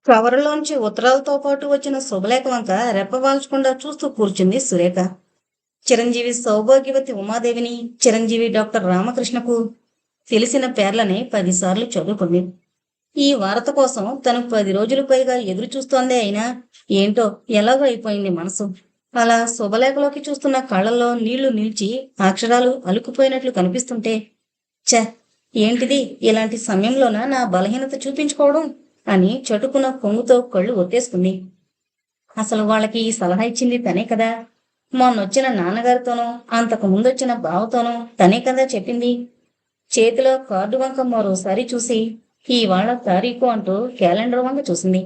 కవరులోంచి ఉత్తరాలతో పాటు వచ్చిన శుభలేఖ వంక రెప్పవాల్చకుండా చూస్తూ కూర్చుంది సురేఖ. చిరంజీవి సౌభాగ్యవతి ఉమాదేవిని, చిరంజీవి డాక్టర్ రామకృష్ణకు తెలిసిన పేర్లనే 10 సార్లు చదువుకుంది. ఈ వార్త కోసం తను 10 రోజులు పైగా ఎదురు చూస్తోందే అయినా ఏంటో ఎలాగో అయిపోయింది మనసు. అలా శుభలేఖలోకి చూస్తున్న కళ్ళల్లో నీళ్లు నిలిచి అక్షరాలు అలుకుపోయినట్లు కనిపిస్తుంటే, ఛ, ఏంటిది ఇలాంటి సమయంలోనా నా బలహీనత చూపించుకోవడం అని చటుకున కొంగుతో కళ్ళు ఒత్తేసుకుంది. అసలు వాళ్ళకి ఈ సలహా ఇచ్చింది తనే కదా. మొన్నొచ్చిన నాన్నగారితోనూ అంతకు ముందొచ్చిన బావతోనూ తనే కదా చెప్పింది. చేతిలో కార్డు వంక మరోసారి చూసి ఇవాళ తారీఖు అంటూ క్యాలెండర్ వంక చూసింది.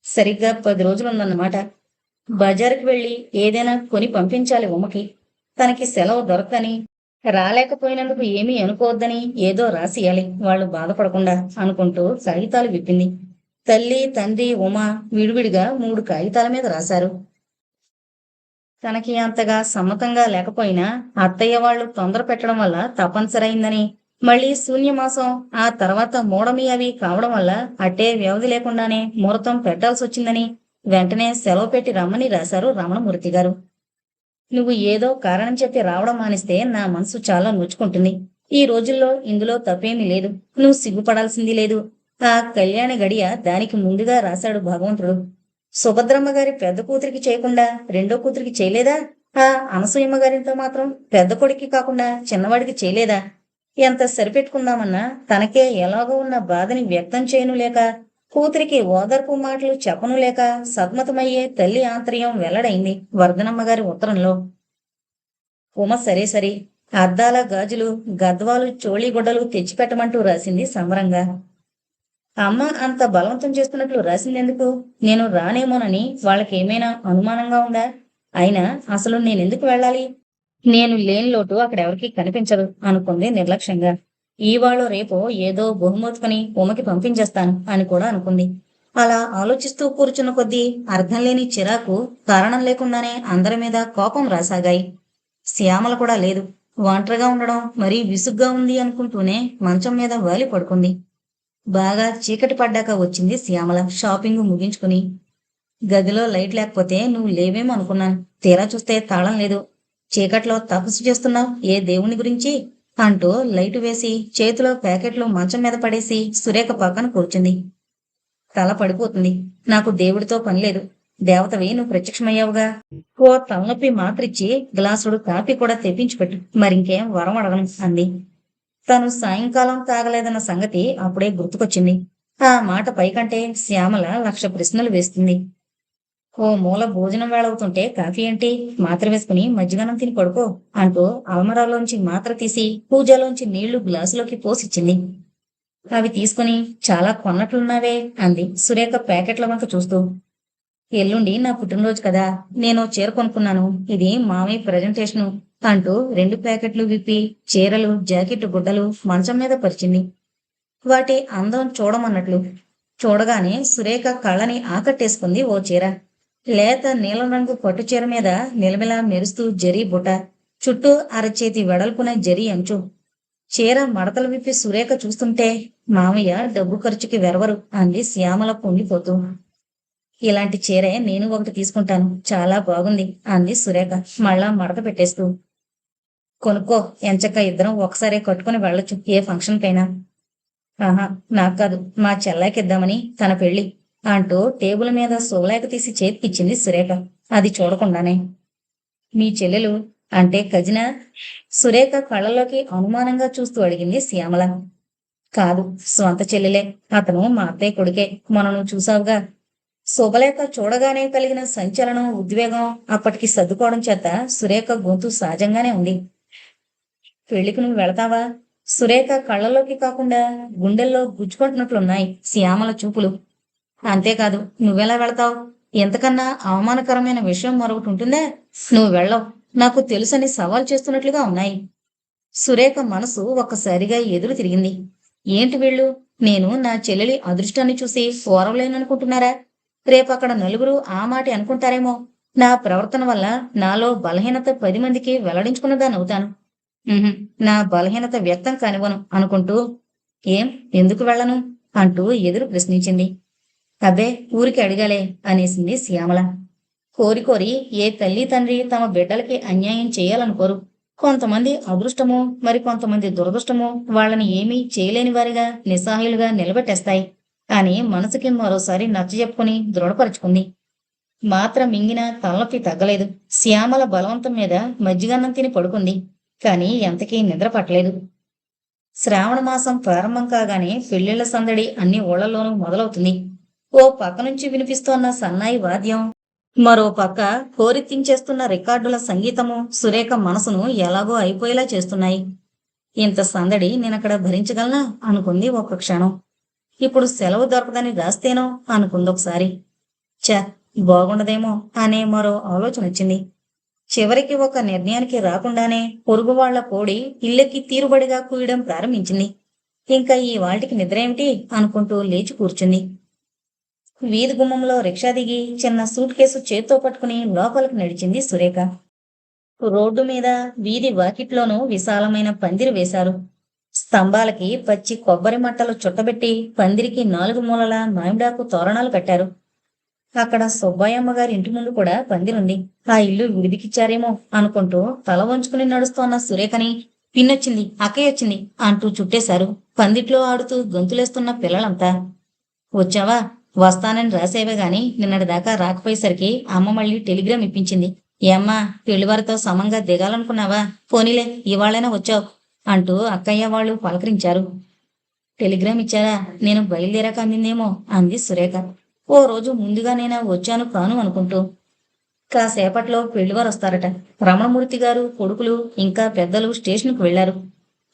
సరిగ్గా 10 రోజులుందన్నమాట. బజారుకి వెళ్ళి ఏదైనా కొని పంపించాలి ఉమ్మకి. తనకి సెలవు దొరకదని, రాలేకపోయినందుకు ఏమీ అనుకోవద్దని ఏదో రాసియాలి వాళ్ళు బాధపడకుండా అనుకుంటూ కాగితాలు విప్పింది. తల్లి, తండ్రి, ఉమ విడివిడిగా 3 కాగితాల మీద రాశారు. తనకి అంతగా సమ్మతంగా లేకపోయినా అత్తయ్య వాళ్ళు తొందర పెట్టడం వల్ల తప్పనిసరైందని, మళ్ళీ శూన్యమాసం, ఆ తర్వాత మూడమి అవి కావడం వల్ల అట్టే వ్యవధి లేకుండానే ముహూర్తం పెట్టాల్సొచ్చిందని వెంటనే సెలవు పెట్టి రమ్మని రాశారు రమణమూర్తి గారు. నువ్వు ఏదో కారణం చెప్పి రావడం మానిస్తే నా మనసు చాలా నొచ్చుకుంటుంది. ఈ రోజుల్లో ఇందులో తప్పేమీ లేదు. నువ్వు సిగ్గుపడాల్సింది లేదు. ఆ కళ్యాణ గడియ దానికి ముందుగా రాశాడు భగవంతుడు. సుభద్రమ్మ గారి పెద్ద కూతురికి చేయకుండా రెండో కూతురికి చేయలేదా? ఆ అనసూయమ్మ గారితో మాత్రం పెద్ద కొడుక్కి కాకుండా చిన్నవాడికి చేయలేదా? ఎంత సరిపెట్టుకుందామన్నా తనకే ఎలాగో ఉన్న బాధని వ్యక్తం చేయను లేక, కూతురికి ఓదార్పు మాటలు చెప్పను లేక సద్మతమయ్యే తల్లి ఆంతర్యం వెల్లడైంది వర్ధనమ్మ గారి ఉత్తరంలో. ఉమ సరే సరే, అద్దాల గాజులు, గద్వాలు, చోళీగుడ్డలు తెచ్చిపెట్టమంటూ రాసింది సమరంగా. అమ్మ అంత బలవంతం చేస్తున్నట్లు రాసిందెందుకు? నేను రానేమోనని వాళ్ళకేమైనా అనుమానంగా ఉందా? అయినా అసలు నేనెందుకు వెళ్ళాలి? నేను లేని లోటు అక్కడెవరికీ కనిపించదు అనుకుంది నిర్లక్ష్యంగా. ఈవాళో రేపో ఏదో బహుమతుకుని ఉమకి పంపించేస్తాను అని కూడా అనుకుంది. అలా ఆలోచిస్తూ కూర్చున్న కొద్దీ అర్థం లేని చిరాకు, కారణం లేకుండానే అందరి మీద కోపం రాసాగాయి. శ్యామల కూడా లేదు. ఒంటరిగా ఉండడం మరీ విసుగ్గా ఉంది అనుకుంటూనే మంచం మీద వాలి పడుకుంది. బాగా చీకటి పడ్డాక వచ్చింది శ్యామల షాపింగ్ ముగించుకుని. గదిలో లైట్ లేకపోతే నువ్వు లేవేమో అనుకున్నాను. తీరా చూస్తే తాళం లేదు. చీకట్లో తపస్సు చేస్తున్నావు ఏ దేవుని గురించి అంటూ లైటు వేసి చేతిలో ప్యాకెట్లు మంచం మీద పడేసి సురేఖ పక్కన కూర్చుంది. తల పడిపోతుంది. నాకు దేవుడితో పనిలేదు. దేవతవి నువ్వు ప్రత్యక్షమయ్యావుగా. ఓ తలనొప్పి మాత్రిచ్చి గ్లాసుడు కాఫీ కూడా తెప్పించిపెట్టు, మరింకేం వరం అడగను అంది. తను సాయంకాలం తాగలేదన్న సంగతి అప్పుడే గుర్తుకొచ్చింది. ఆ మాట పైకంటే శ్యామల 1,00,000 ప్రశ్నలు వేస్తుంది. ఓ మూల భోజనం వేళవుతుంటే కాఫీ ఏంటి? మాత్ర వేసుకుని మజ్జిగన్నం తిని పడుకో అంటూ అల్మరాలోంచి మాత్ర తీసి పూజలోంచి నీళ్లు గ్లాసులోకి పోసిచ్చింది. అవి తీసుకుని చాలా కొన్నట్లున్నావే అంది సురేఖ ప్యాకెట్ల వంక చూస్తూ. ఎల్లుండి నా పుట్టినరోజు కదా, నేను చీర కొనుక్కున్నాను. ఇది మామయ్య ప్రజెంటేషను అంటూ 2 ప్యాకెట్లు విప్పి చీరలు, జాకెట్టు గుడ్డలు మంచం మీద పరిచింది. వాటి అందం చూడమన్నట్లు. చూడగానే సురేఖ కళ్ళని ఆకట్టేసుకుంది ఓ చీర. లేత నీలం రంగు పట్టు చీర మీద నిలమిలా మెరుస్తూ జరీ బుట్ట, చుట్టూ అరచేతి వెడల్పున జరీ అంచు. చీర మడతలు విప్పి సురేఖ చూస్తుంటే మామయ్య డబ్బు ఖర్చుకి వెరవరు అంది శ్యామల పొంగిపోతూ. ఇలాంటి చీరే నేను ఒకటి తీసుకుంటాను, చాలా బాగుంది అంది సురేఖ మళ్ళా మడత పెట్టేస్తూ. కొనుక్కో, ఎంచక్క ఇద్దరం ఒకసారే కట్టుకుని వెళ్ళొచ్చు ఏ ఫంక్షన్కైనా. ఆహా, నాకు కాదు, మా చెల్లాకిద్దామని, తన పెళ్లి అంటూ టేబుల్ మీద సోలాక తీసి చేతికిచ్చింది సురేఖ అది చూడకుండానే. మీ చెల్లెలు అంటే కజినా? సురేఖ కళ్ళలోకి అనుమానంగా చూస్తూ అడిగింది శ్యామల. కాదు, స్వంత చెల్లెలే. అతను మా అత్తయ్య కొడుకే. మొన్న నువ్వు చూసావుగా. శుభలేఖ చూడగానే కలిగిన సంచలనం, ఉద్వేగం అప్పటికి సర్దుకోవడం చేత సురేఖ గొంతు సహజంగానే ఉంది. పెళ్లికి నువ్వు వెళతావా? సురేఖ కళ్ళలోకి కాకుండా గుండెల్లో గుచ్చుకుంటున్నట్లున్నాయి శ్యామల చూపులు. అంతేకాదు, నువ్వెలా వెళతావు? ఎంతకన్నా అవమానకరమైన విషయం మరొకటి ఉంటుందే. నువ్వు వెళ్ళవు, నాకు తెలుసని సవాల్ చేస్తున్నట్లుగా ఉన్నాయి. సురేఖ మనసు ఒక్కసారిగా ఎదురు తిరిగింది. ఏంటి వీళ్ళు? నేను నా చెల్లెలి అదృష్టాన్ని చూసి ఓరవలేననుకుంటున్నారా? రేపక్కడ నలుగురు ఆ మాట అనుకుంటారేమో. నా ప్రవర్తన వల్ల నాలో బలహీనత 10 మందికి వెల్లడించుకున్నదానవుతాను. నా బలహీనత వ్యక్తం కానివ్వను అనుకుంటూ, ఏం, ఎందుకు వెళ్ళను అంటూ ఎదురు ప్రశ్నించింది. అబ్బే, ఊరికి అడిగాలే అనేసింది శ్యామల. కోరి కోరి ఏ తల్లి తండ్రి తమ బిడ్డలకి అన్యాయం చేయాలనుకోరు. కొంతమంది అదృష్టమో మరి కొంతమంది దురదృష్టమో వాళ్ళని ఏమీ చేయలేని వారిగా నిస్సహాయులుగా నిలబెట్టేస్తాయి అని మనసుకి మరోసారి నచ్చజెప్పుకుని దృఢపరుచుకుంది. మాత్ర మింగిన తలనొప్పి తగ్గలేదు. శ్యామల బలవంతం మీద మజ్జిగన్నం తిని పడుకుంది. కాని ఎంతకీ నిద్ర పట్టలేదు. శ్రావణ మాసం ప్రారంభం కాగానే పెళ్లిళ్ల సందడి అన్ని ఊళ్లలోనూ మొదలవుతుంది. ఓ పక్క నుంచి వినిపిస్తోన్న సన్నాయి వాద్యం, మరో పక్క హోరెత్తించేస్తున్న రికార్డుల సంగీతము సురేఖ మనసును ఎలాగో అయిపోయేలా చేస్తున్నాయి. ఇంత సందడి నేనక్కడ భరించగలనా అనుకుంది ఒక్క క్షణం. ఇప్పుడు సెలవు దొరకదని రాస్తేనో అనుకుందొకసారి. ఛ, బాగుండదేమో అనే మరో ఆలోచన వచ్చింది. చివరికి ఒక నిర్ణయానికి రాకుండానే పొరుగు వాళ్ల కోడి ఇల్లెక్కి తీరుబడిగా కూయడం ప్రారంభించింది. ఇంకా ఈ వాటికి నిద్రేమిటి అనుకుంటూ లేచి కూర్చుంది. వీధి గుమ్మంలో రిక్షా దిగి చిన్న సూట్ కేసు చేత్తో పట్టుకుని లోపలికి నడిచింది సురేఖ. రోడ్డు మీద వీధి వాకిట్లోనూ విశాలమైన పందిరి వేశారు. స్తంభాలకి పచ్చి కొబ్బరి మట్టలు చుట్టబెట్టి పందిరికి 4 మూలల మామిడాకు తోరణాలు కట్టారు. అక్కడ సుబ్బాయమ్మ గారి ఇంటి ముందు కూడా పందిరుంది. ఆ ఇల్లు విడిదికిచ్చారేమో అనుకుంటూ తల వంచుకుని నడుస్తోన్న సురేఖని పిన్నొచ్చింది, అక్కయ్య వచ్చింది అంటూ చుట్టేశారు పందిట్లో ఆడుతూ గొంతులేస్తున్న పిల్లలంతా. వచ్చావా? వస్తానని రాసేవే గాని నిన్నటిదాకా రాకపోయేసరికి అమ్మ మళ్ళీ టెలిగ్రామ్ ఇప్పించింది. ఏమ్మా, పెళ్లివారితో సమంగా దిగాలనుకున్నావా? పోనీలే, ఇవాళైనా వచ్చావు అంటూ అక్కయ్య వాళ్ళు పలకరించారు. టెలిగ్రామ్ ఇచ్చారా? నేను బయలుదేరాక అందిందేమో అంది సురేఖ. ఓ రోజు ముందుగా నేను వచ్చాను కాను అనుకుంటూ. కాసేపట్లో పెళ్లివారు వస్తారట. రమణమూర్తి గారు, కొడుకులు ఇంకా పెద్దలు స్టేషన్కు వెళ్లారు.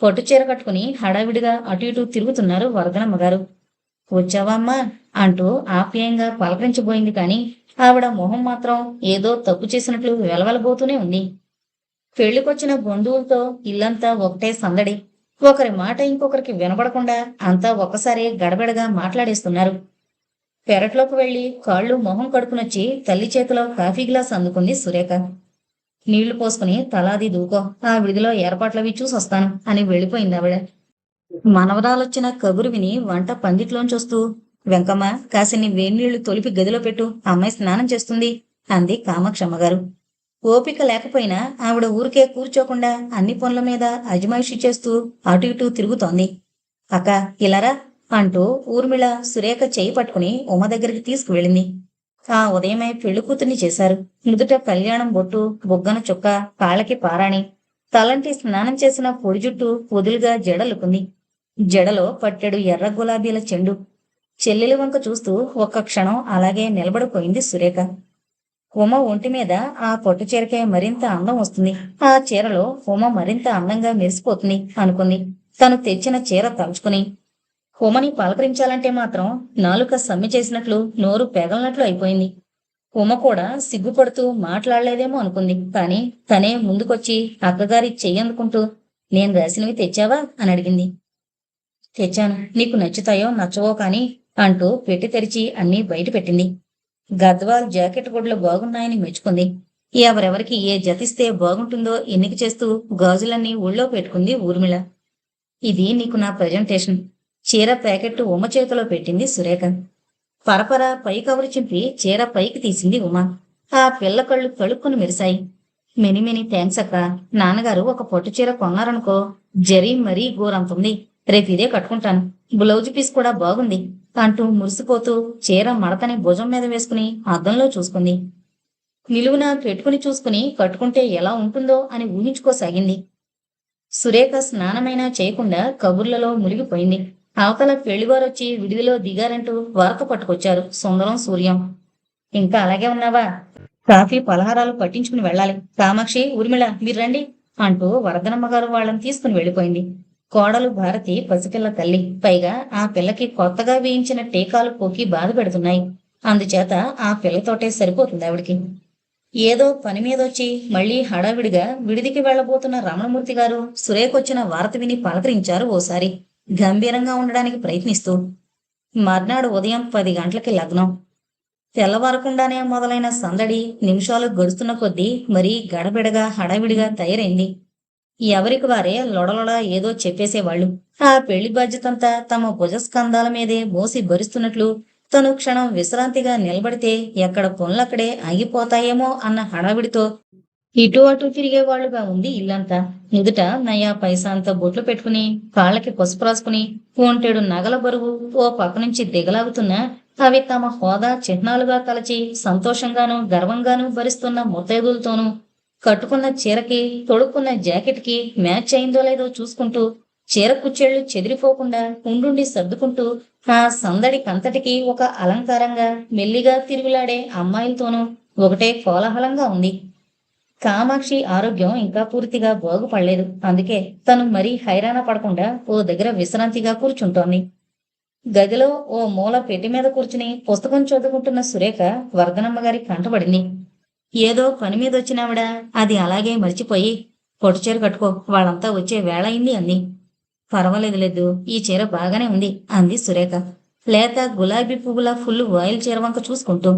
పట్టుచీర కట్టుకుని హడావిడిగా అటు ఇటు తిరుగుతున్నారు వరదనమ్మ గారు. వచ్చావా అమ్మా అంటూ ఆప్యాయంగా పలకరించబోయింది కాని ఆవిడ మొహం మాత్రం ఏదో తప్పు చేసినట్లు వెలవెలబోతూనే ఉంది. పెళ్లికొచ్చిన బంధువులతో ఇల్లంతా ఒకటే సందడి. ఒకరి మాట ఇంకొకరికి వినపడకుండా అంతా ఒక్కసారి గడబిడగా మాట్లాడేస్తున్నారు. పెరట్లోకి వెళ్లి కాళ్ళు మొహం కడుపునొచ్చి తల్లి చేతిలో కాఫీ గ్లాస్ అందుకుంది సురేఖ. నీళ్లు పోసుకుని తలాది దూకో, ఆ విడిదిలో ఏర్పాట్లవి చూసొస్తాను అని వెళ్ళిపోయింది ఆవిడ. మనవరాలొచ్చిన కబురు విని వంట పందిట్లోంచొస్తూ, వెంకమ్మ, కాసిని వేణీళ్లు తొలిపి గదిలో పెట్టు, అమ్మాయి స్నానం చేస్తుంది అంది కామాక్షమ్మగారు. ఓపిక లేకపోయినా ఆవిడ ఊరికే కూర్చోకుండా అన్ని పనుల మీద అజమాయిషీ చేస్తూ అటు ఇటు తిరుగుతోంది. అక్క, ఇలారా అంటూ ఊర్మిళ సురేఖ చేయి పట్టుకుని ఉమ దగ్గరికి తీసుకువెళ్ళింది. ఆ ఉదయమే పెళ్లి కూతుర్ని చేశారు. నుదుట కళ్యాణం బొట్టు, బొగ్గన చుక్క, కాళ్ళకి పారాణి, తలంటి స్నానం చేసిన పొడి జుట్టు వదులుగా జడలుకుంది. జడలో పట్టెడు ఎర్ర గులాబీల చెండు. చెల్లెలి వంక చూస్తూ ఒక్క క్షణం అలాగే నిలబడిపోయింది సురేఖ. ఉమ ఒంటి మీద ఆ పొట్టు చీరకే మరింత అందం వస్తుంది, ఆ చీరలో ఉమ మరింత అందంగా మెరిసిపోతుంది అనుకుంది తను తెచ్చిన చీర తలుచుకుని. ఉమని పలకరించాలంటే మాత్రం నాలుక సమ్మె చేసినట్లు నోరు పెగలనట్లు అయిపోయింది. ఉమ కూడా సిగ్గుపడుతూ మాట్లాడలేదేమో అనుకుంది. కాని తనే ముందుకొచ్చి అక్కగారి చెయ్యందుకుంటూ, నేను రాసినవి తెచ్చావా అని అడిగింది. తెచ్చాను, నీకు నచ్చుతాయో నచ్చవో కాని అంటూ పెట్టి తెరిచి అన్నీ బయట పెట్టింది. గద్వాల్ జాకెట్ గుడ్లు బాగున్నాయని మెచ్చుకుంది. ఎవరెవరికి ఏ జతిస్తే బాగుంటుందో ఎన్నిక చేస్తూ గాజులన్నీ ఊళ్ళో పెట్టుకుంది ఊర్మిళ. ఇది నీకు నా ప్రజెంటేషన్. చీర ప్యాకెట్టు ఉమ చేతిలో పెట్టింది సురేఖ. పరపర పై కవరు చింపి చీర పైకి తీసింది ఉమ. ఆ పిల్ల కళ్ళు తళుక్కుని మెరిశాయి. మెనీ మెనీ థ్యాంక్స్ అక్క. నాన్నగారు ఒక పట్టు చీర కొన్నారనుకో, జరీ మరీ గోరంతుంది. రేపిదే కట్టుకుంటాను. బ్లౌజ్ పీస్ కూడా బాగుంది అంటూ మురిసిపోతూ చీర మడతని భుజం మీద వేసుకుని అద్దంలో చూసుకుంది. నిలువున పెట్టుకుని చూసుకుని కట్టుకుంటే ఎలా ఉంటుందో అని ఊహించుకోసాగింది. సురేఖ స్నానమైనా చేయకుండా కబుర్లలో మునిగిపోయింది. అవతల పెళ్లివారొచ్చి విడిదిలో దిగారంటూ వార్త పట్టుకొచ్చారు సుందరం, సూర్యం. ఇంకా అలాగే ఉన్నావా? కాఫీ పలహారాలు పట్టించుకుని వెళ్ళాలి. కామాక్షి, ఊర్మిళ, మీరు రండి అంటూ వరదనమ్మగారు వాళ్ళని తీసుకుని వెళ్ళిపోయింది. కోడలు భారతి పసిపిల్ల తల్లి. పైగా ఆ పిల్లకి కొత్తగా వేయించిన టీకాలు పోకి బాధ పెడుతున్నాయి. అందుచేత ఆ పిల్లతోటే సరిపోతుంది ఆవిడికి. ఏదో పని మీదొచ్చి మళ్లీ హడావిడిగా విడిదికి వెళ్లబోతున్న రమణమూర్తి గారు సురేఖొచ్చిన వార్త విని పలకరించారు ఓసారి, గంభీరంగా ఉండడానికి ప్రయత్నిస్తూ. మర్నాడు ఉదయం 10 గంటలకి లగ్నం. తెల్లవారకుండానే మొదలైన సందడి నిమిషాలు గడుస్తున్న కొద్దీ మరీ గడబిడగా హడావిడిగా తయారైంది. ఎవరికి వారే లొడలొడ ఏదో చెప్పేసేవాళ్లు. ఆ పెళ్లి బాధ్యతంతా తమ భుజస్కంధాల మీదే మోసి భరిస్తున్నట్లు తను క్షణం విశ్రాంతిగా నిలబడితే ఎక్కడ పనులక్కడే ఆగిపోతాయేమో అన్న హడావిడితో ఇటు అటు తిరిగేవాళ్లుగా ఉంది ఇల్లంతా. ఎదుట నయా పైసా అంతా బొట్లు పెట్టుకుని, కాళ్ళకి పసుపు రాసుకుని, ఒంటెడు నగల బరువు ఓ పక్క నుంచి దిగలాగుతున్నా అవి తమ హోదా చిహ్నాలుగా తలచి సంతోషంగానూ గర్వంగానూ భరిస్తున్న ముత్తైదులతోనూ కట్టుకున్న చీరకి తొడుక్కున్న జాకెట్కి మ్యాచ్ అయిందో లేదో చూసుకుంటూ చీర కుచ్చేళ్లు చెదిరిపోకుండా ఉండుండి సర్దుకుంటూ ఆ సందడి కంతటికి ఒక అలంకారంగా మెల్లిగా తిరుగులాడే అమ్మాయిలతోనూ ఒకటే కోలాహలంగా ఉంది. కామాక్షి ఆరోగ్యం ఇంకా పూర్తిగా బాగుపడలేదు. అందుకే తను మరీ హైరాణ పడకుండా ఓ దగ్గర విశ్రాంతిగా కూర్చుంటోంది. గదిలో ఓ మూల పెట్టి మీద కూర్చుని పుస్తకం చదువుకుంటున్న సురేఖ వర్ధనమ్మ గారి కంటపడింది. ఏదో పని మీద వచ్చినావిడ అది అలాగే మర్చిపోయి పొట్టుచీర కట్టుకో, వాళ్ళంతా వచ్చే వేళ అయింది అంది. పర్వాలేదు, ఈ చీర బాగానే ఉంది అంది సురేఖ లేత గులాబీ పువ్వుల ఫుల్ వాయిల్ చీర వంక చూసుకుంటూ.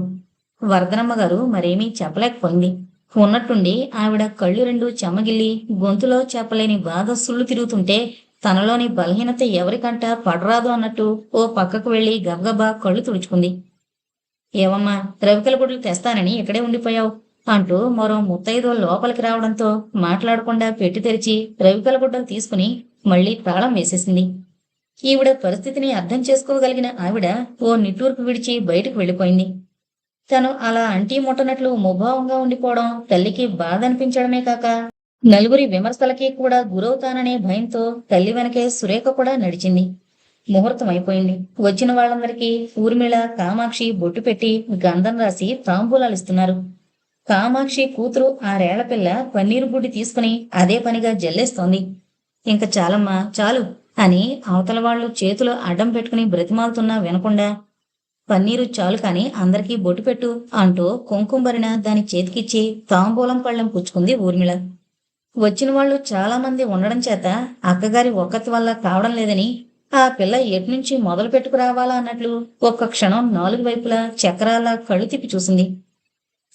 వర్ధనమ్మ గారు మరేమీ చెప్పలేకపోయింది. ఉన్నట్టుండి ఆవిడ కళ్ళు రెండు చెమ్మగిల్లి గొంతులో చెప్పలేని బాధ సుళ్ళు తిరుగుతుంటే తనలోని బలహీనత ఎవరికంట పడరాదు అన్నట్టు ఓ పక్కకు వెళ్లి గబగబా కళ్ళు తుడుచుకుంది. ఏవమ్మా, రవికల గుడ్లు తెస్తానని ఇక్కడే ఉండిపోయావు అంటూ మరో ముత్తైదో లోపలికి రావడంతో మాట్లాడకుండా పెట్టి తెరిచి రవికల గుడ్డలు తీసుకుని మళ్లీ తాళం వేసేసింది. ఈవిడ పరిస్థితిని అర్థం చేసుకోగలిగిన ఆవిడ ఓ నిట్టూర్పు విడిచి బయటకు వెళ్లిపోయింది. తను అలా అంటీ ముట్టనట్లు ముభావంగా ఉండిపోవడం తల్లికి బాధ అనిపించడమే కాక నలుగురి విమర్శలకి కూడా గురవుతాననే భయంతో తల్లి వెనకే సురేఖ కూడా నడిచింది. ముహూర్తం అయిపోయింది. వచ్చిన వాళ్ళందరికీ ఊర్మిళ, కామాక్షి బొట్టు పెట్టి గంధం రాసి తాంబూలాలిస్తున్నారు. కామాక్షి కూతురు 6 ఏళ్ల పిల్ల పన్నీరు బుడ్డి తీసుకుని అదే పనిగా జల్లేస్తోంది. ఇంక చాలమ్మా చాలు అని అవతల వాళ్ళు చేతులు అడ్డం పెట్టుకుని బ్రతిమాలుతున్నా వినకుండా పన్నీరు చాలు కాని అందరికీ బొట్టు పెట్టు అంటూ కుంకుమరిన దాని చేతికిచ్చి తాంబూలం పళ్ళెం పుచ్చుకుంది ఊర్మిళ. వచ్చిన వాళ్ళు చాలా మంది ఉండడం చేత అక్కగారి ఒక్కతి వల్ల కావడం లేదని ఆ పిల్ల ఎట్నుంచి మొదలు పెట్టుకురావాలా అన్నట్లు ఒక్క క్షణం 4 వైపులా చక్రాల కళ్ళు తిప్పి చూసింది.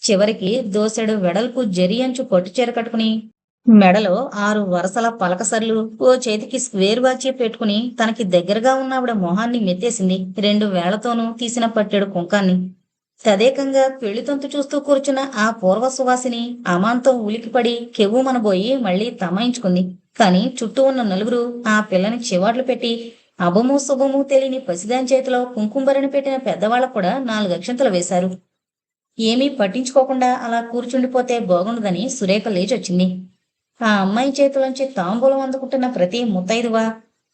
చివరికి దోసెడు వెడల్పు జరి అంచు పట్టుచీర కట్టుకుని మెడలో 6 వరసల పలకసర్లు ఓ చేతికి స్క్వేర్ వాచి పెట్టుకుని తనకి దగ్గరగా ఉన్న ఆవిడ మొహాన్ని మెత్తేసింది 2 వేళ్లతోనూ తీసిన పట్టెడు కుంకాన్ని. తదేకంగా పెళ్లితొంతు చూస్తూ కూర్చున్న ఆ పూర్వ సువాసిని అమాంతం ఉలికిపడి కెవ్వుమనబోయి మళ్లీ తమాయించుకుంది. కాని చుట్టూ ఉన్న నలుగురు ఆ పిల్లని చివాట్లు పెట్టి అభమూ శుభమూ తెలియని పసిదాని చేతిలో కుంకుంబరిని పెట్టిన పెద్దవాళ్ళ కూడా 4 అక్షంతలు వేశారు. ఏమీ పట్టించుకోకుండా అలా కూర్చుండిపోతే బాగుండదని సురేఖ లేచొచ్చింది. ఆ అమ్మాయి చేతిలోంచి తాంబూలం అందుకుంటున్న ప్రతి ముత్తైదువా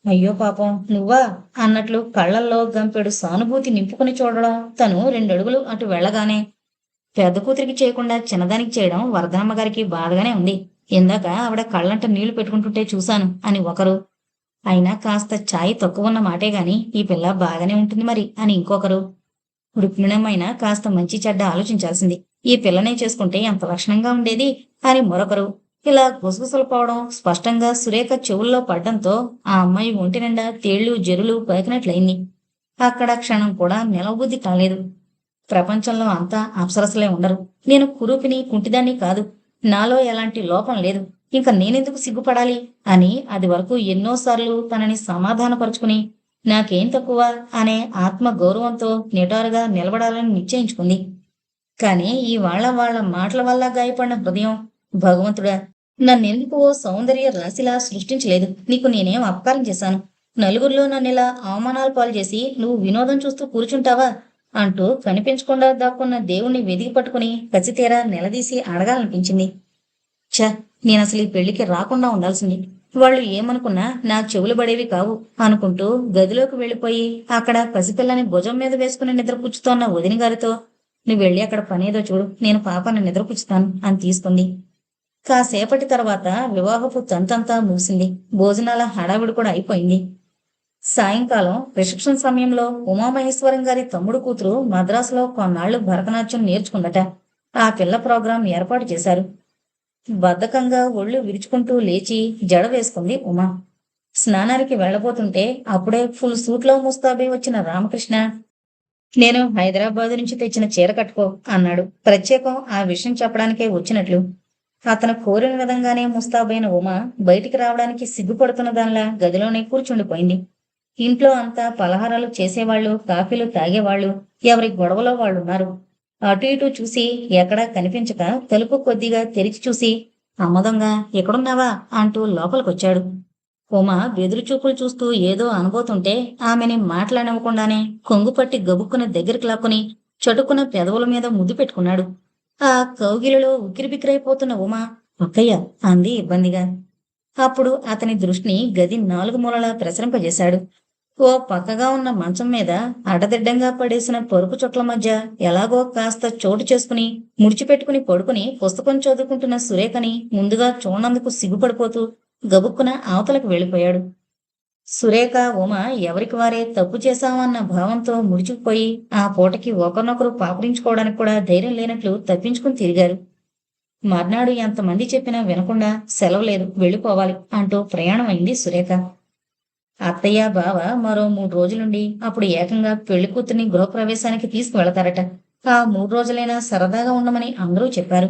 అయ్యో పాపం నువ్వా అన్నట్లు కళ్లల్లో గంపెడు సానుభూతి నింపుకుని చూడడం తను 2 అడుగులు అటు వెళ్లగానే పెద్ద కూతురికి చేయకుండా చిన్నదానికి చేయడం వర్ధనమ్మ గారికి బాధగానే ఉంది. ఇందాక ఆవిడ కళ్ళంట నీళ్లు పెట్టుకుంటుంటే చూశాను అని ఒకరు, అయినా కాస్త ఛాయ్ తక్కువన్న మాటే గాని ఈ పిల్ల బాగానే ఉంటుంది మరి అని ఇంకొకరు, రుక్మిణమ్మైనా కాస్త మంచి చెడ్డ ఆలోచించాల్సింది, ఈ పిల్లనే చేసుకుంటే ఎంత లక్షణంగా ఉండేది అని మరొకరు. ఇలా గుసగుసలు పోవడం స్పష్టంగా సురేఖ చెవుల్లో పడ్డంతో ఆ అమ్మాయి ఒంటి నిండా తేళ్లు జరులు పాకినట్లయింది. అక్కడ క్షణం కూడా నిలవబుద్ధి కాలేదు. ప్రపంచంలో అంతా అప్సరసలే ఉండరు. నేను కురూపిని కుంటిదాన్ని కాదు. నాలో ఎలాంటి లోపం లేదు. ఇంక నేనెందుకు సిగ్గుపడాలి అని అది వరకు ఎన్నోసార్లు తనని సమాధానపరుచుకుని నాకేం తక్కువ అనే ఆత్మ గౌరవంతో నిటారుగా నిలబడాలని నిశ్చయించుకుంది. కాని ఈ వాళ్ళ మాటల వల్ల గాయపడిన హృదయం, భగవంతుడా, నన్నెందుకు ఓ సౌందర్య రాశిలా సృష్టించలేదు? నీకు నేనేం అపకారం చేశాను? నలుగురిలో నన్నిలా అవమానాలు పాలు చేసి నువ్వు వినోదం చూస్తూ కూర్చుంటావా అంటూ కనిపించకుండా దాక్కున్న దేవుణ్ణి వెదికి పట్టుకుని కసితీరా నిలదీసి అడగాలనిపించింది. ఛ, నేనసలు ఈ పెళ్లికి రాకుండా ఉండాల్సింది. వాళ్ళు ఏమనుకున్నా నా చెవులు పడేవి కావు అనుకుంటూ గదిలోకి వెళ్లిపోయి అక్కడ పసిపిల్లని భుజం మీద వేసుకుని నిద్రపుచ్చుతోన్న వదిన గారితో, నువ్వు వెళ్ళి అక్కడ పనేదో చూడు, నేను పాపని నిద్రపుచ్చుతాను అని తీసుకుంది. కాసేపటి తర్వాత వివాహపు తంతంతా ముగిసింది. భోజనాల హడావిడి కూడా అయిపోయింది. సాయంకాలం రిసెప్షన్ సమయంలో ఉమామహేశ్వరం గారి తమ్ముడు కూతురు మద్రాసులో కొన్నాళ్లు భరతనాట్యం నేర్చుకుందట. ఆ పిల్ల ప్రోగ్రాం ఏర్పాటు చేశారు. బద్ధకంగా ఒళ్ళు విరుచుకుంటూ లేచి జడ వేసుకుంది ఉమా. స్నానానికి వెళ్లబోతుంటే అప్పుడే ఫుల్ సూట్లో ముస్తాబై వచ్చిన రామకృష్ణ, నేను హైదరాబాదు నుంచి తెచ్చిన చీర కట్టుకో అన్నాడు. ప్రత్యేకం ఆ విషయం చెప్పడానికే వచ్చినట్లు. అతను కోరిన విధంగానే ముస్తాబైన ఉమ బయటికి రావడానికి సిగ్గుపడుతున్న దానిలా గదిలోనే కూర్చుండిపోయింది. ఇంట్లో అంతా పలహారాలు చేసేవాళ్ళు, కాఫీలు తాగేవాళ్ళు, ఎవరి గొడవలో వాళ్ళున్నారు. అటు ఇటు చూసి ఎక్కడా కనిపించక తలుపు కొద్దిగా తెరిచి చూసి, "అమ్మ దొంగ, ఎక్కడున్నావా?" అంటూ లోపలికొచ్చాడు. ఉమ బెదురు చూపులు చూస్తూ ఏదో అనబోతుంటే ఆమెని మాట్లాడనివ్వకుండానే కొంగుపట్టి గబుక్కున దగ్గరికి లాక్కుని చటుక్కున పెదవుల మీద ముద్దు పెట్టుకున్నాడు. ఆ కౌగిలిలో ఉక్కిరిబిక్కిరైపోతున్న ఉమ, "అక్కయ్య" అంది ఇబ్బందిగా. అప్పుడు అతని దృష్టిని గది నాలుగు మూలలా ప్రసరింపజేశాడు. ఓ పక్కగా ఉన్న మంచం మీద అడదిడ్డంగా పడేసిన పరుపు చుట్ల మధ్య ఎలాగో కాస్త చోటు చేసుకుని ముడిచిపెట్టుకుని పడుకుని పుస్తకం చదువుకుంటున్న సురేఖని ముందుగా చూడనందుకు సిగ్గుపడిపోతూ గబుక్కున అవతలకు వెళ్ళిపోయాడు. సురేఖ, ఉమ ఎవరికి వారే తప్పు చేశామన్న భావంతో ముడిచుకుపోయి ఆ పూటకి ఒకరినొకరు పాపడించుకోవడానికి కూడా ధైర్యం లేనట్లు తప్పించుకుని తిరిగారు. మర్నాడు ఎంతమంది చెప్పినా వినకుండా సెలవు లేదు, వెళ్ళిపోవాలి అంటూ ప్రయాణం అయింది సురేఖ. అత్తయ్య, బావ మరో 3 రోజులుండి అప్పుడు ఏకంగా పెళ్లి కూతుర్ని గృహప్రవేశానికి తీసుకువెళతారట. ఆ 3 రోజులైనా సరదాగా ఉండమని అందరూ చెప్పారు.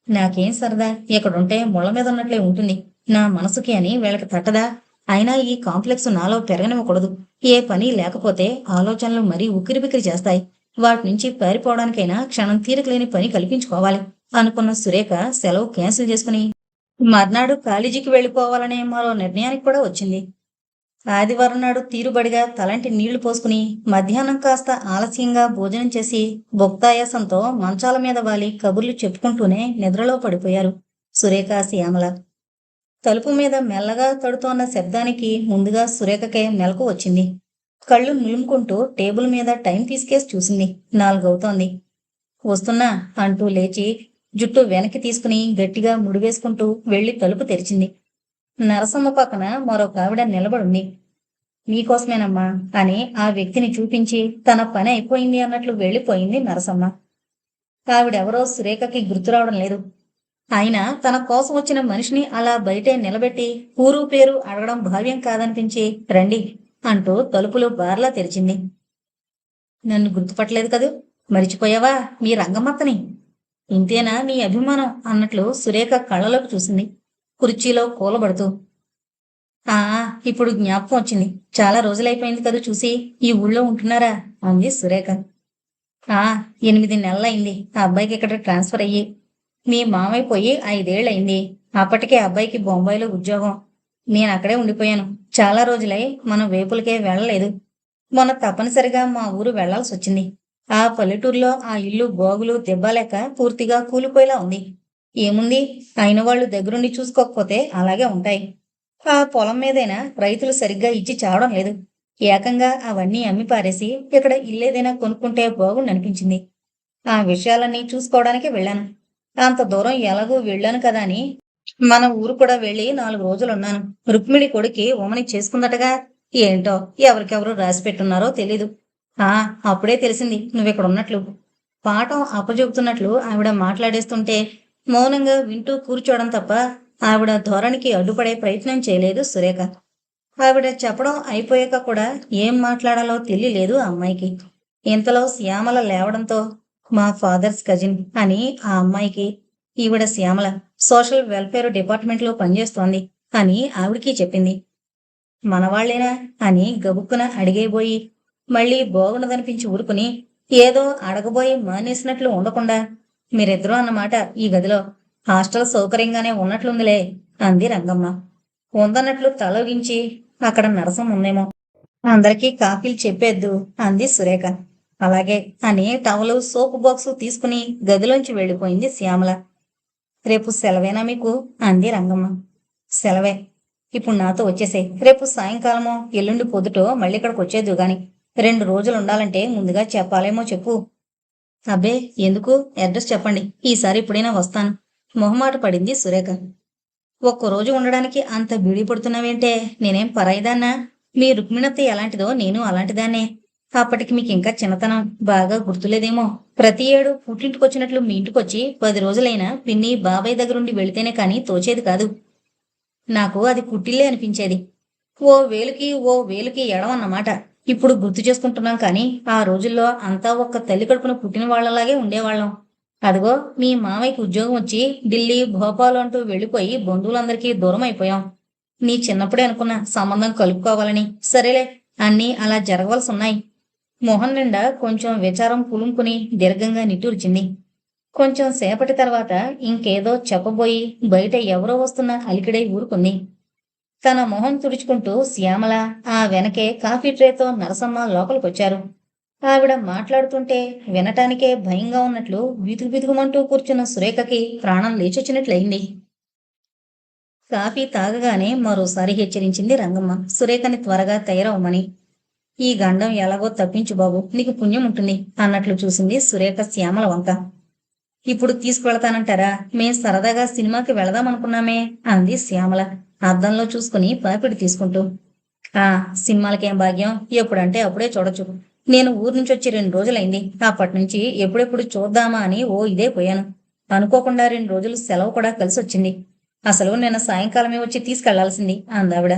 నాకేం సరదా, ఇక్కడుంటే ముళ్ళ మీద ఉన్నట్లే ఉంటుంది నా మనసుకి అని వీళ్ళకి తట్టదా? అయినా ఈ కాంప్లెక్స్ నాలో పెరగనివ్వకూడదు. ఏ పని లేకపోతే ఆలోచనలు మరీ ఉక్కిరిబిక్కిరి చేస్తాయి. వాటి నుంచి పారిపోవడానికైనా క్షణం తీరికలేని పని కల్పించుకోవాలి అనుకున్న సురేఖ సెలవు క్యాన్సిల్ చేసుకుని మర్నాడు కాలేజీకి వెళ్ళిపోవాలనే మరో నిర్ణయానికి కూడా వచ్చింది. ఆదివారం నాడు తీరుబడిగా తలంటి నీళ్లు పోసుకుని మధ్యాహ్నం కాస్త ఆలస్యంగా భోజనం చేసి భుక్తాయాసంతో మంచాల మీద వాలి కబుర్లు చెప్పుకుంటూనే నిద్రలో పడిపోయారు సురేఖ, శ్యామల. తలుపు మీద మెల్లగా తడుతోన్న శబ్దానికి ముందుగా సురేఖకే మెలకు వచ్చింది. కళ్ళు నులుముకుంటూ టేబుల్ మీద టైం తీసుకేసి చూసింది. 4 అవుతోంది. "వస్తున్నా" అంటూ లేచి జుట్టు వెనక్కి తీసుకుని గట్టిగా ముడివేసుకుంటూ వెళ్లి తలుపు తెరిచింది. నరసమ్మ పక్కన మరొక ఆవిడ నిలబడుంది. "మీకోసమేనమ్మా" అని ఆ వ్యక్తిని చూపించి తన పని అయిపోయింది అన్నట్లు వెళ్ళిపోయింది నరసమ్మ. ఆవిడెవరో సురేఖకి గుర్తురావడం లేదు. అయినా తన కోసం వచ్చిన మనిషిని అలా బయటే నిలబెట్టి ఊరు పేరు అడగడం భావ్యం కాదనిపించి "రండి" అంటూ తలుపులు బార్లా తెరిచింది. "నన్ను గుర్తుపట్టలేదు కదూ, మరిచిపోయావా మీ రంగమ్మత్తని? ఇంతేనా నీ అభిమానం" అన్నట్లు సురేఖ కళ్ళలోకి చూసింది కుర్చీలో కూలబడుతూ. "ఆ, ఇప్పుడు జ్ఞాపకం వచ్చింది. చాలా రోజులైపోయింది కదూ చూసి. ఈ ఊళ్ళో ఉంటున్నారా?" అంది సురేఖ. "ఆ, 8 నెలలైంది ఆ అబ్బాయికి ఇక్కడ ట్రాన్స్ఫర్ అయ్యి. మీ మామయ్య పోయి 5 ఏళ్ళయింది. అప్పటికే అబ్బాయికి బొంబాయిలో ఉద్యోగం. నేను అక్కడే ఉండిపోయాను. చాలా రోజులై మనం వేపులకే వెళ్ళలేదు. మొన్న తప్పనిసరిగా మా ఊరు వెళ్లాల్సొచ్చింది. ఆ పల్లెటూరులో ఆ ఇల్లు బోగులు దెబ్బలేక పూర్తిగా కూలిపోయేలా ఉంది. ఏముంది, అయిన వాళ్ళు దగ్గరుండి చూసుకోకపోతే అలాగే ఉంటాయి. ఆ పొలం మీదైనా రైతులు సరిగ్గా ఇచ్చి చావడం లేదు. ఏకంగా అవన్నీ అమ్మి పారేసి ఇక్కడ ఇల్లేదైనా కొనుక్కుంటే బాగుండనిపించింది. ఆ విషయాలన్నీ చూసుకోవడానికే వెళ్ళాను. అంత దూరం ఎలాగూ వెళ్ళాను కదా అని మన ఊరు కూడా వెళ్ళి 4 రోజులున్నాను. రుక్మిణి కొడుకి ఉమని చేసుకుందటగా. ఏంటో ఎవరికెవరు రాసి పెట్టున్నారో తెలీదు. ఆ, అప్పుడే తెలిసింది నువ్విక్కడున్నట్లు. పాఠం అప్పజెపుతున్నట్లు ఆవిడ మాట్లాడేస్తుంటే మౌనంగా వింటూ కూర్చోవడం తప్ప ఆవిడ ధోరణికి అడ్డుపడే ప్రయత్నం చేయలేదు సురేఖ. ఆవిడ చెప్పడం అయిపోయాక కూడా ఏం మాట్లాడాలో తెలియలేదు ఆ అమ్మాయికి. ఇంతలో శ్యామల లేవడంతో, "మా ఫాదర్స్ కజిన్" అని ఆ అమ్మాయికి, "ఈవిడ శ్యామల, సోషల్ వెల్ఫేర్ డిపార్ట్మెంట్లో పనిచేస్తోంది" అని ఆవిడికి చెప్పింది. "మనవాళ్లేనా" అని గబుక్కున అడిగేబోయి మళ్ళీ బాగుండదనిపించి ఊరుకుని ఏదో అడగబోయి మానేసినట్లు ఉండకుండా, "మీరిద్దరూ అన్నమాట ఈ గదిలో. హాస్టల్ సౌకర్యంగానే ఉన్నట్లుందిలే" అంది రంగమ్మ. ఉందన్నట్లు తలొగించి, "అక్కడ నరసం ఉందేమో, అందరికీ కాఫీలు చెప్పేద్దు" అంది సురేఖ. "అలాగే" అని టవలు సోపు బాక్సు తీసుకుని గదిలోంచి వెళ్ళిపోయింది శ్యామల. "రేపు సెలవేనా మీకు?" అంది రంగమ్మ. "సెలవే. ఇప్పుడు నాతో వచ్చేసే. రేపు సాయంకాలమో ఎల్లుండి పొద్దుటో మళ్ళీ ఇక్కడికి వచ్చేద్దు గాని. 2 రోజులు ఉండాలంటే ముందుగా చెప్పాలేమో చెప్పు." "అబ్బే ఎందుకు, అడ్రస్ చెప్పండి. ఈసారి ఎప్పుడైనా వస్తాను" మొహమాట పడింది సురేఖ. "ఒక్కరోజు ఉండడానికి అంత బీడి పడుతున్నావేంటే? నేనేం పరాయిదాన్నా? మీ రుక్మిణత్త ఎలాంటిదో నేను అలాంటిదాన్నే. అప్పటికి మీకింకా చిన్నతనం బాగా గుర్తులేదేమో. ప్రతి ఏడు పుట్టింటికొచ్చినట్లు మీ ఇంటికొచ్చి 10 రోజులైనా పిన్ని, బాబాయ్ దగ్గరుండి వెళితేనే కాని తోచేది కాదు. నాకు అది పుట్టిల్లే అనిపించేది. ఓ వేలుకి ఎడమన్నమాట. ఇప్పుడు గుర్తు చేసుకుంటున్నాం కానీ ఆ రోజుల్లో అంతా ఒక్క తల్లి కడుపున పుట్టిన వాళ్లలాగే ఉండేవాళ్ళం. అదిగో మీ మామయ్యకి ఉద్యోగం వచ్చి ఢిల్లీ, భోపాలు అంటూ వెళ్ళిపోయి బంధువులందరికీ దూరం అయిపోయాం. నీ చిన్నప్పుడే అనుకున్నా సంబంధం కలుపుకోవాలని. సరేలే" అన్నీ అలా జరగవలసి ఉన్నాయి. మొహం నిండా కొంచెం విచారం పులుముకుని దీర్ఘంగా నిట్టూర్చింది. కొంచెం సేపటి తర్వాత ఇంకేదో చెప్పబోయి బయట ఎవరో వస్తున్న అలికిడై ఊరుకుంది. తన మొహం తుడుచుకుంటూ శ్యామల, ఆ వెనకే కాఫీ ట్రేతో నరసమ్మ లోపలికొచ్చారు. ఆవిడ మాట్లాడుతుంటే వినటానికే భయంగా ఉన్నట్లు బితుకుబితుకుమంటూ కూర్చున్న సురేఖకి ప్రాణం లేచొచ్చినట్లయింది. కాఫీ తాగగానే మరోసారి హెచ్చరించింది రంగమ్మ సురేఖని త్వరగా తయారవమని. ఈ గండం ఎలాగో తప్పించు బాబు, నీకు పుణ్యం ఉంటుంది అన్నట్లు చూసింది సురేఖ శ్యామల వంక. ఇప్పుడు తీసుకువెళతానంటారా? మేం సరదాగా సినిమాకి వెళదామనుకున్నామే అంది శ్యామల అద్దంలో చూసుకుని పాపిడి తీసుకుంటూ. ఆ సినిమాలకేం భాగ్యం, ఎప్పుడంటే అప్పుడే చూడొచ్చు. నేను ఊరు నుంచి వచ్చి 2 రోజులైంది. అప్పటి నుంచి ఎప్పుడెప్పుడు చూద్దామా అని ఓ ఇదే పోయాను. అనుకోకుండా 2 రోజులు సెలవు కూడా కలిసొచ్చింది. అసలు నిన్న సాయంకాలమే వచ్చి తీసుకెళ్లాల్సింది అందావిడ.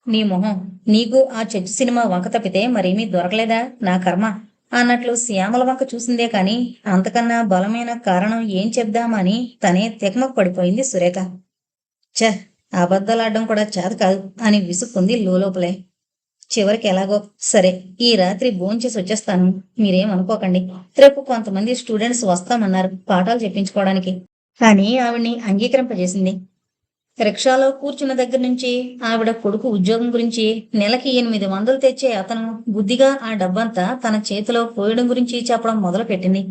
నీ మొహం, నీకు ఆ చెచ్చు సినిమా వంక తప్పితే మరేమీ దొరకలేదా? నా కర్మ అన్నట్లు శ్యామల వంక చూసిందే కాని అంతకన్నా బలమైన కారణం ఏం చెప్దామని తనే తెకమకు పడిపోయింది సురేఖ. ఛ, అబద్ధాలాడడం కూడా చేత కాదు అని విసుక్కుంది లోపలే. చివరికి ఎలాగో సరే, ఈ రాత్రి భోంచేసి వచ్చేస్తాను. మీరేమనుకోకండి. రేపు కొంతమంది స్టూడెంట్స్ వస్తామన్నారు పాఠాలు చెప్పించుకోవడానికి అని ఆవిడ్ని అంగీకరింపజేసింది. రిక్షాలో కూర్చున్న దగ్గర నుంచి ఆవిడ కొడుకు ఉద్యోగం గురించి, నెలకి 800 తెచ్చే అతను బుద్ధిగా ఆ డబ్బంతా తన చేతిలో పోయడం గురించి చెప్పడం మొదలుపెట్టింది.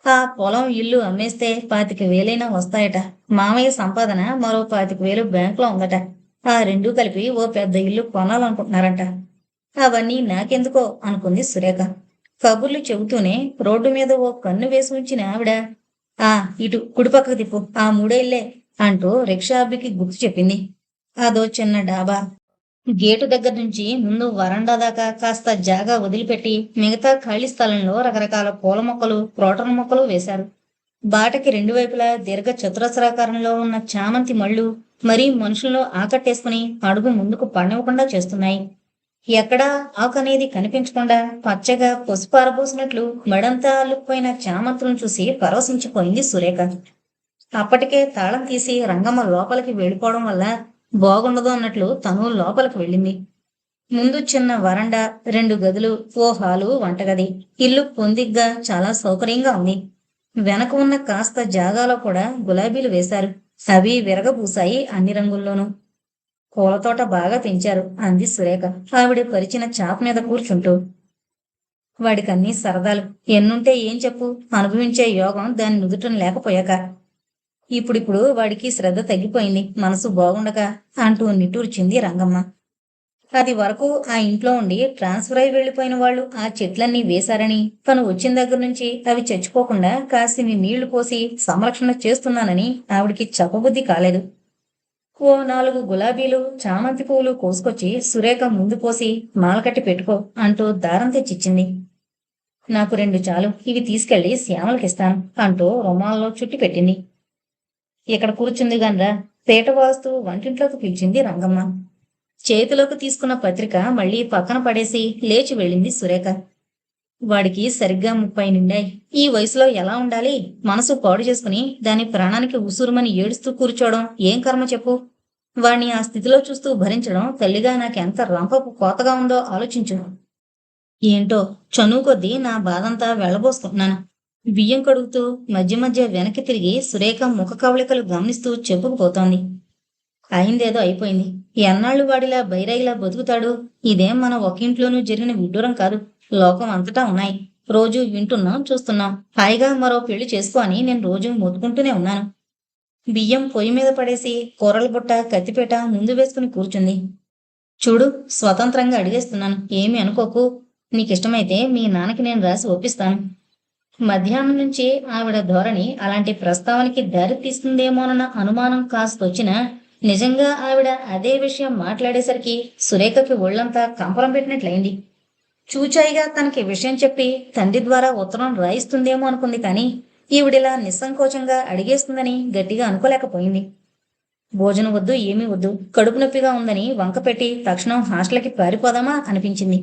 ఆ పొలం ఇల్లు అమ్మేస్తే 25,000 వస్తాయట. మామయ్య సంపాదన మరో 25,000 బ్యాంకులో ఉందట. ఆ రెండూ కలిపి ఓ పెద్ద ఇల్లు కొనాలనుకుంటున్నారంట. అవన్నీ నాకెందుకో అనుకుంది సురేఖ. కబుర్లు చెబుతూనే రోడ్డు మీద ఓ కన్ను వేసి ఉంచిన ఆవిడ, ఆ ఇటు కుడిపక్కకు తిప్పు, ఆ 3 ఇల్లే అంటూ రిక్షా అబ్బికి గుర్తు చెప్పింది. అదో చిన్న డాబా. గేటు దగ్గర నుంచి ముందు వరండా దాకా కాస్త జాగా వదిలిపెట్టి మిగతా ఖాళీ స్థలంలో రకరకాల పూల మొక్కలు, క్రోటన్ మొక్కలు వేశారు. బాటకి 2 వైపులా దీర్ఘ చతురస్రాకారంలో ఉన్న చామంతి మళ్ళు మరీ మనుషుల్లో ఆకట్టేసుకుని అడుగు ముందుకు పడనివ్వకుండా చేస్తున్నాయి. ఎక్కడా ఆకనేది కనిపించకుండా పచ్చగా పసుపారబోసినట్లు మెడంతా అల్లుకుపోయిన చామంతులను చూసి పరవశించిపోయింది సురేఖ. అప్పటికే తాళం తీసి రంగమ్మ లోపలికి వెళ్ళిపోవడం వల్ల బాగుండదు అన్నట్లు తను లోపలికి వెళ్ళింది. ముందు చిన్న వరండా, 2 గదులు, ఓ హాలు, వంటగది. ఇల్లు పొందిగ్గా చాలా సౌకర్యంగా ఉంది. వెనక ఉన్న కాస్త జాగాలో కూడా గులాబీలు వేశారు. అవి విరగబూసాయి అన్ని రంగుల్లోనూ. పూలతోట బాగా పెంచారు అంది సురేఖ ఆవిడ పరిచిన చాప మీద కూర్చుంటూ. వాడికన్నీ సరదాలు, ఎన్నుంటే ఏం చెప్పు, అనుభవించే యోగం దాని నుదుటం లేకపోయాక. ఇప్పుడిప్పుడు వాడికి శ్రద్ధ తగ్గిపోయింది మనసు బాగుండక అంటూ నిట్టూర్చింది రంగమ్మ. అది వరకు ఆ ఇంట్లో ఉండి ట్రాన్స్ఫర్ అయి వెళ్లిపోయిన వాళ్ళు ఆ చెట్లన్నీ వేశారని, తను వచ్చిన దగ్గర నుంచి అవి చచ్చిపోకుండా కాసిని నీళ్లు పోసి సంరక్షణ చేస్తున్నానని ఆవిడికి చెప్పబుద్ధి కాలేదు. ఓ 4 గులాబీలు, చామంతి పువ్వులు కోసుకొచ్చి సురేఖ ముందు పోసి మాలకట్టి పెట్టుకో అంటూ దారం తెచ్చిచ్చింది. నాకు 2 చాలు, ఇవి తీసుకెళ్లి శ్యామలకిస్తాను అంటూ రుమాల్లో చుట్టి పెట్టింది. ఇక్కడ కూర్చుంది గన్రా, పీట వాస్తూ వంటింట్లోకి పిలిచింది రంగమ్మ. చేతిలోకి తీసుకున్న పత్రిక మళ్లీ పక్కన పడేసి లేచి వెళ్ళింది సురేఖ. వాడికి సరిగ్గా 30 నిండాయి. ఈ వయసులో ఎలా ఉండాలి? మనసు పాడు చేసుకుని దాని ప్రాణానికి ఉసురుమని ఏడుస్తూ కూర్చోవడం ఏం కర్మ చెప్పు. వాణ్ణి ఆ స్థితిలో చూస్తూ భరించడం తల్లిగా నాకెంత రంపపు కోతగా ఉందో ఆలోచించు. ఏంటో చనువు కొద్దీ నా బాధంతా వెళ్ళబోసుకుంటున్నాను. బియ్యం కడుగుతూ మధ్య మధ్య వెనక్కి తిరిగి సురేఖ ముఖ కవళికలు గమనిస్తూ చెప్పుకుపోతోంది. అయిందేదో అయిపోయింది. ఎన్నాళ్ళు వాడిలా బైరాయిలా బతుకుతాడు? ఇదేం మన ఒకింట్లోనూ జరిగిన విడ్డూరం కాదు. లోకం అంతటా ఉన్నాయి. రోజూ వింటున్నాం, చూస్తున్నాం. హాయిగా మరో పెళ్లి చేసుకో అని నేను రోజూ మొత్తుకుంటూనే ఉన్నాను. బియ్యం పొయ్యి మీద పడేసి కూరల బుట్ట, కత్తిపేట ముందు వేసుకుని కూర్చుంది. చూడు, స్వతంత్రంగా అడిగేస్తున్నాను, ఏమీ అనుకోకు. నీకిష్టమైతే మీ నాన్నకి నేను రాసి ఒప్పిస్తాను. మధ్యాహ్నం నుంచి ఆవిడ ధోరణి అలాంటి ప్రస్తావనకి దారి తీస్తుందేమోనన్న అనుమానం కాస్తొచ్చినా నిజంగా ఆవిడ అదే విషయం మాట్లాడేసరికి సురేఖకి ఒళ్లంతా కంపరం పెట్టినట్లయింది. చూచాయిగా తనకి విషయం చెప్పి తండ్రి ద్వారా ఉత్తరం రాయిస్తుందేమో అనుకుంది కానీ ఈవిడిలా నిస్సంకోచంగా అడిగేస్తుందని గట్టిగా అనుకోలేకపోయింది. భోజనం వద్దు, ఏమీ వద్దు, కడుపు నొప్పిగా ఉందని వంకపెట్టి తక్షణం హాస్టల్కి పారిపోదామా అనిపించింది.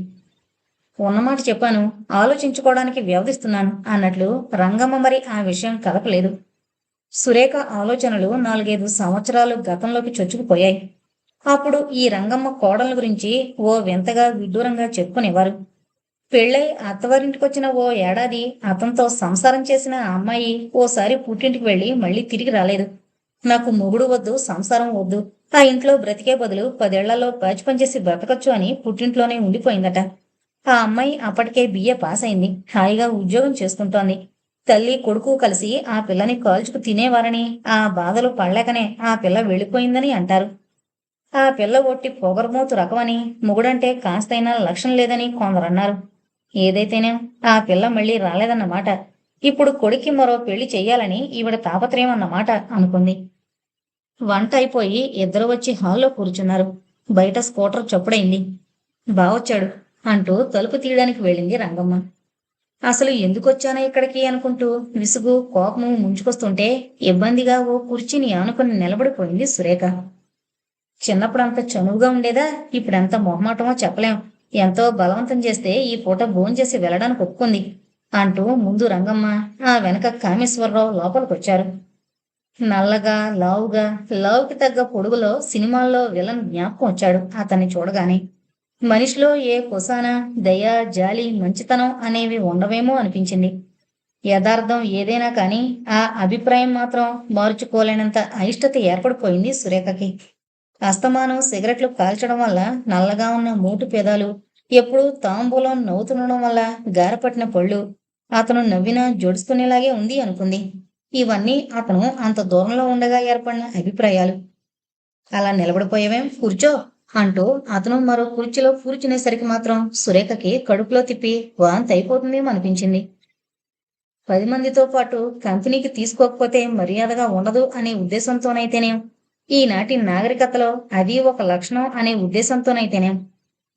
ఉన్నమాట చెప్పాను, ఆలోచించుకోవడానికి వ్యవధిస్తున్నాను అన్నట్లు రంగమ్మ మరి ఆ విషయం కలపలేదు. సురేఖ ఆలోచనలు 4-5 సంవత్సరాలు గతంలోకి చొచ్చుకుపోయాయి. అప్పుడు ఈ రంగమ్మ కోడల గురించి ఓ వింతగా విడ్డూరంగా చెప్పుకునేవారు. పెళ్ళై అత్తవారింటికొచ్చిన ఓ ఏడాది అతనితో సంసారం చేసిన ఆ అమ్మాయి ఓసారి పుట్టింటికి వెళ్ళి మళ్ళీ తిరిగి రాలేదు. నాకు మొగుడు వద్దు, సంసారం వద్దు, ఆ ఇంట్లో బ్రతికే బదులు 10 ఏళ్లలో పాచి పనిచేసి బ్రతకచ్చు అని పుట్టింట్లోనే ఉండిపోయిందట. ఆ అమ్మాయి అప్పటికే బిఏ పాస్ అయింది. హాయిగా ఉద్యోగం చేసుకుంటోంది. తల్లి కొడుకు కలిసి ఆ పిల్లని కాల్చుకు తినేవారని, ఆ బాధలు పడలేకనే ఆ పిల్ల వెళ్ళిపోయిందని అంటారు. ఆ పిల్ల ఒట్టి పొగరుమోతు రకమని, మొగుడంటే కాస్తైనా లక్షణం లేదని కొందరన్నారు. ఏదైతేనేం ఆ పిల్ల మళ్ళీ రాలేదన్నమాట. ఇప్పుడు కొడుక్కి మరో పెళ్లి చెయ్యాలని ఈవిడ తాపత్రయం అన్నమాట అనుకుంది. వంట అయిపోయి ఇద్దరు వచ్చి హాల్లో కూర్చున్నారు. బయట స్కూటర్ చప్పుడైంది. బావొచ్చాడు అంటూ తలుపు తీయడానికి వెళ్ళింది రంగమ్మ. అసలు ఎందుకొచ్చానా ఇక్కడికి అనుకుంటూ విసుగు, కోపము ముంచుకొస్తుంటే ఇబ్బందిగా ఓ కుర్చీని ఆనుకుని నిలబడిపోయింది సురేఖ. చిన్నప్పుడంత చనువుగా ఉండేదా, ఇప్పుడెంత మొహమాటమో చెప్పలేం. ఎంతో బలవంతం చేస్తే ఈ పూట భోంచేసి వెళ్ళడానికి ఒప్పుకుంది అంటూ ముందు రంగమ్మ, ఆ వెనక కామేశ్వరరావు లోపలికొచ్చారు. నల్లగా, లావుగా, లావుకి తగ్గ పొడుగులో సినిమాల్లో విలన్ జ్ఞాపకం వచ్చాడు అతన్ని చూడగానే. మనిషిలో ఏ కుసాన, దయ, జాలి, మంచితనం అనేవి ఉండవేమో అనిపించింది. యథార్థం ఏదైనా కానీ ఆ అభిప్రాయం మాత్రం మార్చుకోలేనంత అయిష్టత ఏర్పడిపోయింది సురేఖకి. అస్తమానం సిగరెట్లు కాల్చడం వల్ల నల్లగా ఉన్న మూటు పెదాలు, ఎప్పుడూ తాంబూలం నవ్వుతుండడం వల్ల గారపట్టిన పళ్ళు, అతను నవ్వినా జొడుస్తునేలాగే ఉంది అనుకుంది. ఇవన్నీ అతను అంత దూరంలో ఉండగా ఏర్పడిన అభిప్రాయాలు. అలా నిలబడిపోయావేం, కూర్చో అంటూ అతను మరో కుర్చీలో కూర్చునేసరికి మాత్రం సురేఖకి కడుపులో తిప్పి వాంతి అయిపోతుందేమో అనిపించింది. 10 మందితో పాటు కంపెనీకి తీసుకోకపోతే మర్యాదగా ఉండదు అనే ఉద్దేశంతోనైతేనేం, ఈనాటి నాగరికతలో అది ఒక లక్షణం అనే ఉద్దేశంతోనైతేనేం,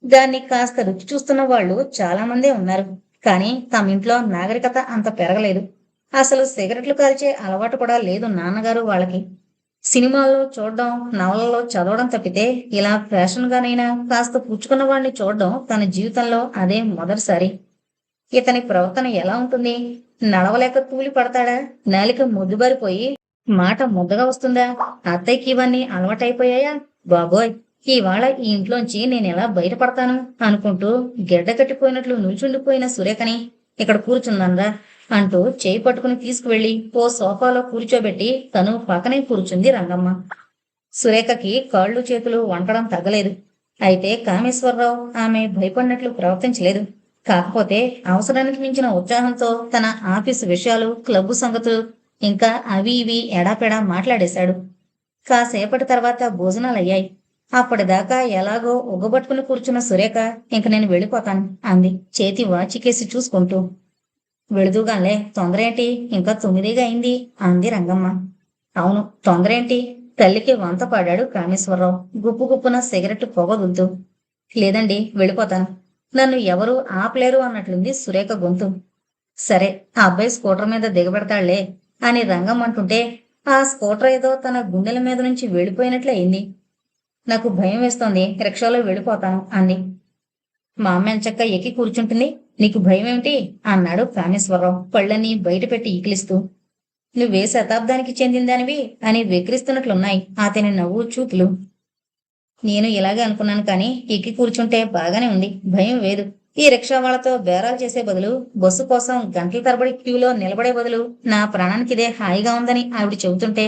దాన్ని కాస్త రుచి చూస్తున్న వాళ్ళు చాలా మందే ఉన్నారు. కానీ తమింట్లో నాగరికత అంత పెరగలేదు. అసలు సిగరెట్లు కాల్చే అలవాటు కూడా లేదు నాన్నగారు వాళ్ళకి. సినిమాల్లో చూడడం, నవలలో చదవడం తప్పితే ఇలా ఫ్యాషన్గానైనా కాస్త పుచ్చుకున్న వాడిని చూడడం తన జీవితంలో అదే మొదటిసారి. ఇతని ప్రవర్తన ఎలా ఉంటుంది? నడవలేక తూలి పడతాడా? నాలిక ముద్దుబారిపోయి మాట ముద్దగా వస్తుందా? అత్తయ్యకి ఇవన్నీ అలవాటైపోయాయా? బాబోయ్, ఇవాళ ఈ ఇంట్లోంచి నేనెలా బయటపడతాను అనుకుంటూ గెడ్డ కట్టిపోయినట్లు నిల్చుండిపోయిన సురేఖని ఇక్కడ కూర్చుందన్రా అంటూ చేయి పట్టుకుని తీసుకువెళ్లి ఓ సోఫాలో కూర్చోబెట్టి తను పక్కనే కూర్చుంది రంగమ్మ. సురేఖకి కాళ్ళు చేతులు వణకడం తగ్గలేదు. అయితే కామేశ్వరరావు ఆమె భయపడినట్లు ప్రవర్తించలేదు. కాకపోతే అవసరానికి మించిన ఉత్సాహంతో తన ఆఫీసు విషయాలు, క్లబ్బు సంగతులు, ఇంకా అవి ఇవి ఎడాపెడా మాట్లాడేశాడు. కాసేపటి తర్వాత భోజనాలయ్యాయి. అప్పటిదాకా ఎలాగో ఉగ్గబట్టుకుని కూర్చున్న సురేఖ, ఇంక నేను వెళ్ళిపోతాను అంది చేతి వాచికేసి చూసుకుంటూ. వెళుదుగాన్లే, తొందరేంటి, ఇంకా 9 అయింది అంది రంగమ్మ. అవును, తొందరేంటి, తల్లికి వంత పాడాడు కామేశ్వరరావు గుప్పు గుప్పున సిగరెట్ పొగదులుతూ. లేదండి, వెళ్ళిపోతాను. నన్ను ఎవరూ ఆపలేరు అన్నట్లుంది సురేఖ గొంతు. సరే, ఆ అబ్బాయి స్కూటర్ మీద దిగబెడతాళ్లే అని రంగం అంటుంటే ఆ స్కూటర్ ఏదో తన గుండెల మీద నుంచి వెళ్ళిపోయినట్లే అయింది. నాకు భయం వేస్తోంది, రిక్షాలో వెళ్ళిపోతాను అంది. మా అమ్మ ఎంచక్క ఎక్కి కూర్చుంటుంది, నీకు భయం ఏమిటి అన్నాడు కామేశ్వరరావు పళ్ళన్నీ బయటపెట్టి ఈకిలిస్తూ. నువ్వే శతాబ్దానికి చెందిందానివి అని వెక్కిరిస్తున్నట్లున్నాయి అతని నవ్వు చూపులు. నేను ఇలాగే అనుకున్నాను, కానీ ఎక్కి కూర్చుంటే బాగానే ఉంది, భయం వేదు. ఈ రిక్షా వాళ్ళతో బేరాలు చేసే బదులు, బస్సు కోసం గంటల తరబడి క్యూలో నిలబడే బదులు నా ప్రాణానికి ఇదే హాయిగా ఉందని ఆవిడ చెబుతుంటే,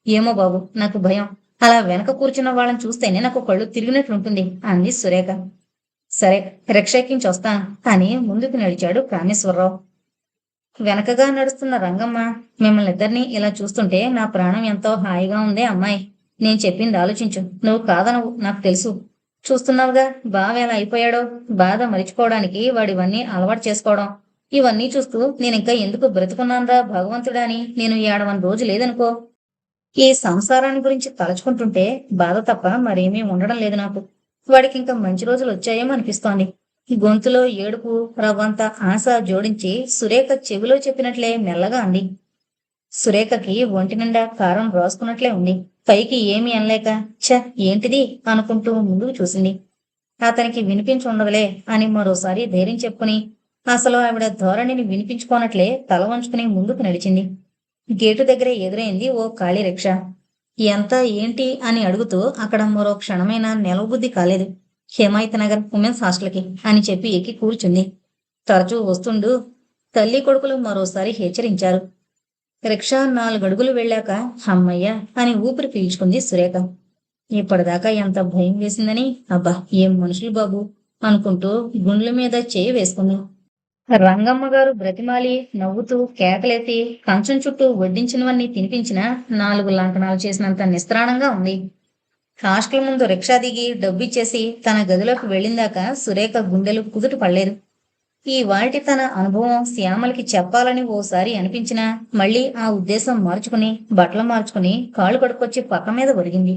ఏమో బాబు, నాకు భయం. అలా వెనక కూర్చున్న వాళ్ళని చూస్తేనే నాకు కళ్ళు తిరిగినట్లుంటుంది అంది సురేఖ. సరే, రిక్షా ఎక్కించి వస్తాను అని ముందుకు నడిచాడు కామేశ్వరరావు. వెనకగా నడుస్తున్న రంగమ్మ, మిమ్మల్ని ఇద్దరినీ ఇలా చూస్తుంటే నా ప్రాణం ఎంతో హాయిగా ఉందే అమ్మాయి. నేను చెప్పింది ఆలోచించు, నువ్వు కాదనవు నాకు తెలుసు. చూస్తున్నావుగా బావ ఎలా అయిపోయాడో. బాధ మరిచిపోవడానికి వాడివన్నీ అలవాటు చేసుకోవడం, ఇవన్నీ చూస్తూ నేనింకా ఎందుకు బ్రతుకున్నాన్రా భగవంతుడా అని నేను ఏడవని రోజు లేదనుకో. ఈ సంసారాన్ని గురించి తలచుకుంటుంటే బాధ తప్ప మరేమీ ఉండడం లేదు నాకు. వాడికింకా మంచి రోజులు వచ్చాయేమో అనిపిస్తోంది. గొంతులో ఏడుపు, రవ్వంత ఆశ జోడించి సురేఖ చెవిలో చెప్పినట్లే మెల్లగా అంది. సురేఖకి ఒంటి నిండా కారం రాసుకున్నట్లే ఉంది. పైకి ఏమీ అనలేక ఛ ఏంటిది అనుకుంటూ ముందుకు చూసింది. అతనికి వినిపించి ఉండదులే అని మరోసారి ధైర్యం చెప్పుకుని, అసలు ఆవిడ ధోరణిని వినిపించుకోనట్లే తల వంచుకుని ముందుకు నడిచింది. గేటు దగ్గరే ఎదురైంది ఓ ఖాళీ రిక్షా. ఎంత ఏంటి అని అడుగుతూ అక్కడ మరో క్షణమైన నిలవబుద్ధి కాలేదు. హిమాయత్ నగర్ ఉమెన్స్ హాస్టల్కి అని చెప్పి ఎక్కి కూర్చుంది. తరచూ వస్తుండు తల్లి కొడుకులు మరోసారి హెచ్చరించారు. రిక్షా 4 అడుగులు వెళ్ళాక హమ్మయ్య అని ఊపిరి పీల్చుకుంది సురేఖ. ఇప్పటిదాకా ఎంత భయం వేసిందని, అబ్బా ఏం మనుషులు బాబు అనుకుంటూ గుండ్ల మీద చేయి వేసుకుంది. రంగమ్మ గారు బ్రతిమాలి నవ్వుతూ కేకలేసి కంచం చుట్టూ వడ్డించినవన్నీ తినిపించినా 4 లంకణాలు చేసినంత నిస్త్రాణంగా ఉంది. హాస్టల్ ముందు రిక్షా దిగి డబ్బిచ్చేసి తన గదిలోకి వెళ్ళిందాక సురేఖ గుండెలు కుదుట పడలేదు. ఈ వాటి తన అనుభవం శ్యామలకి చెప్పాలని ఓసారి అనిపించినా మళ్ళీ ఆ ఉద్దేశం మార్చుకుని బట్టలు మార్చుకుని కాళ్ళు కడుక్కొచ్చి పక్క మీద ఒరిగింది.